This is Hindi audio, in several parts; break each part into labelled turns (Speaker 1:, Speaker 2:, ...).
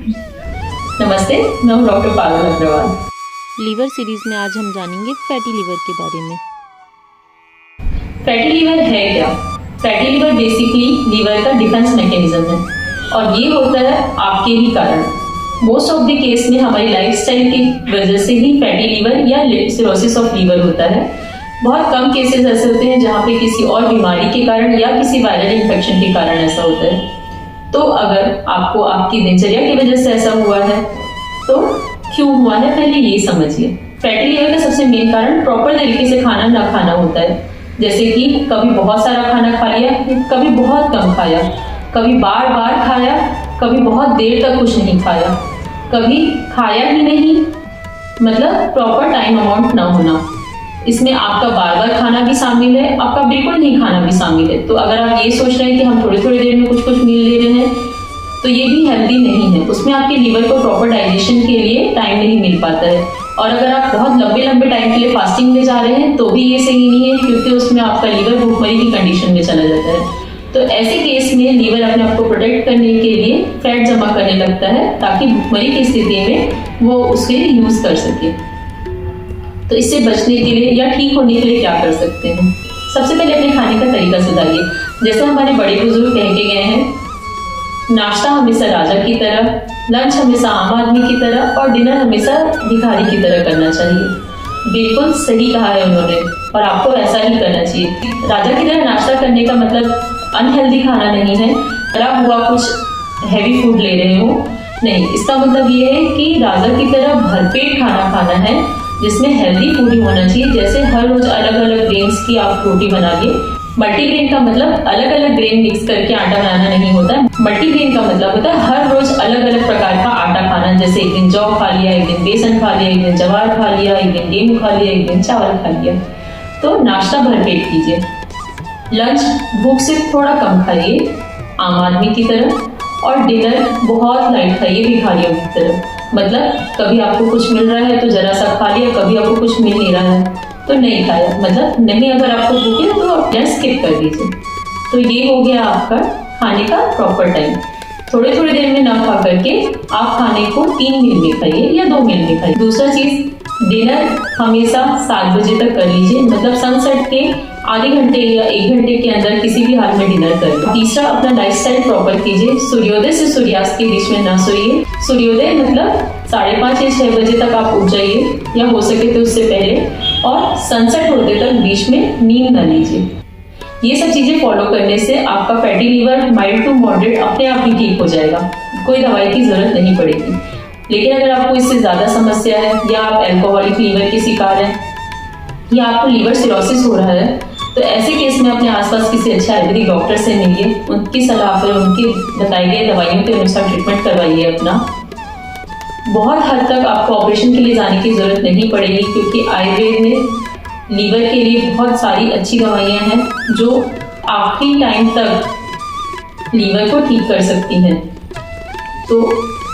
Speaker 1: नमस्ते, मैं हूँ doctor Parul Agarwal.
Speaker 2: Liver series में आज हम जानेंगे फैटी लीवर के बारे में।
Speaker 1: फैटी लीवर है क्या? फैटी लीवर बेसिकली लीवर का डिफेंस मैकेनिज्म है और ये होता है आपके ही कारण। मोस्ट ऑफ द केस में हमारी लाइफस्टाइल की वजह से ही फैटी लीवर या सिरोसिस ऑफ लीवर होता है। बहुत कम केसेस ऐसे होते हैं जहाँ पे किसी और बीमारी के कारण या किसी वायरल इन्फेक्शन के कारण ऐसा होता है। तो अगर आपको आपकी दिनचर्या की वजह से ऐसा हुआ है तो क्यों हुआ है पहले ये समझिए। फैटी लीवर का सबसे मेन कारण प्रॉपर तरीके से खाना ना खाना होता है। जैसे कि कभी बहुत सारा खाना खा लिया, कभी बहुत कम खाया, कभी बार बार खाया, कभी बहुत देर तक कुछ नहीं खाया, कभी खाया ही नहीं, मतलब प्रॉपर टाइम अमाउंट ना होना। इसमें आपका बार बार खाना भी शामिल है, आपका बिल्कुल नहीं खाना भी शामिल है। तो अगर आप ये सोच रहे हैं कि हम थोड़ी थोड़ी देर में कुछ कुछ मील ले रहे हैं तो ये भी हेल्दी नहीं है। उसमें आपके लीवर को प्रॉपर डाइजेशन के लिए टाइम नहीं मिल पाता है। और अगर आप बहुत लंबे लंबे टाइम के लिए फास्टिंग में जा रहे हैं तो भी ये सही नहीं है, क्योंकि उसमें आपका लीवर भूखमरी की कंडीशन में चला जाता है। तो ऐसे केस में लीवर अपने आप को प्रोटेक्ट करने के लिए फैट जमा करने लगता है ताकि भूखमरी की स्थिति में वो उसके यूज कर सके। तो इससे बचने के लिए या ठीक होने के लिए क्या कर सकते हैं? सबसे पहले अपने खाने का तरीका सुधारिए। जैसे हमारे बड़े बुजुर्ग कह के गए हैं, नाश्ता हमेशा राजा की तरह, लंच हमेशा आम आदमी की तरह और डिनर हमेशा भिखारी की तरह करना चाहिए। बिल्कुल सही कहा है उन्होंने और आपको ऐसा ही करना चाहिए। राजा की तरह नाश्ता करने का मतलब अनहेल्दी खाना नहीं है, तला हुआ कुछ हैवी फूड ले रहे हो नहीं। इसका मतलब ये है कि राजा की तरह भरपेट खाना खाना है जिसमें हेल्दी फूड होना चाहिए। जैसे हर रोज अलग अलग ग्रेन्स की आप रोटी बनाइए। मल्टीग्रेन का मतलब अलग अलग ग्रेन मिक्स करके आटा बनाना नहीं होता है। मल्टीग्रेन का मतलब होता है हर रोज अलग अलग प्रकार का आटा खाना। जैसे एक दिन जौ खा लिया, एक दिन बेसन खा लिया, एक दिन जवार खा लिया, एक दिन गेहूं खा लिया, एक दिन चावल खा लिया। तो नाश्ता भरपेट कीजिए। लंच भूख से थोड़ा कम खाइए आम आदमी की तरह, और डिनर बहुत लाइट खाइए भिखारियों की तरह। मतलब कभी आपको कुछ मिल रहा है तो जरा सा खा लिया, कभी आपको कुछ मिल नहीं रहा है तो नहीं खाया। मतलब नहीं, अगर आपको भूख है तो आप स्किप कर दीजिए। तो ये हो गया आपका खाने का प्रॉपर टाइम। थोड़ी थोड़ी देर में ना खा करके आप खाने को 3 मील में खाइए या 2 मील में खाइए। दूसरा चीज, डिनर हमेशा 7 बजे तक कर लीजिए। मतलब सनसेट के आधे घंटे या 1 घंटे के अंदर किसी भी हाल में डिनर कर। तीसरा, अपना लाइफस्टाइल प्रॉपर कीजिए। सूर्योदय से सूर्यास्त के बीच में ना सोइए। सूर्योदय मतलब 5:30 या 6 बजे तक आप उठ जाइए या हो सके तो उससे पहले, और सनसेट होते तक बीच में नींद न लीजिए। ये सब चीजें फॉलो करने से आपका fatty liver mild to moderate अपने आप ही ठीक हो जाएगा। कोई दवाई की जरूरत नहीं पड़ेगी। लेकिन अगर आपको इससे ज्यादा समस्या है या आप अल्कोहलिक लीवर के शिकार हैं या आपको लीवर सिरोसिस हो रहा है तो ऐसे केस में अपने आसपास किसी अच्छे आयुर्वेदिक डॉक्टर से मिलिए। उनकी सलाह पर, उनकी बताई गई दवाइयों के अनुसार ट्रीटमेंट करवाइए अपना। बहुत हद तक आपको ऑपरेशन के लिए जाने की जरूरत नहीं पड़ेगी, क्योंकि आयुर्वेद में लीवर के लिए बहुत सारी अच्छी दवाइयां हैं जो आखिरी टाइम तक लीवर को ठीक कर सकती हैं। तो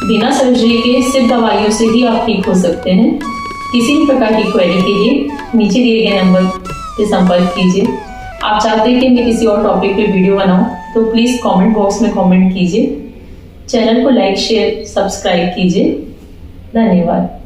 Speaker 1: बिना सर्जरी के सिर्फ दवाइयों से ही आप ठीक हो सकते हैं। किसी भी प्रकार की क्वेरी के लिए नीचे दिए गए नंबर पे संपर्क कीजिए। आप चाहते हैं कि मैं किसी और टॉपिक पे वीडियो बनाऊं तो प्लीज कमेंट बॉक्स में कमेंट कीजिए। चैनल को लाइक, शेयर, सब्सक्राइब कीजिए। धन्यवाद।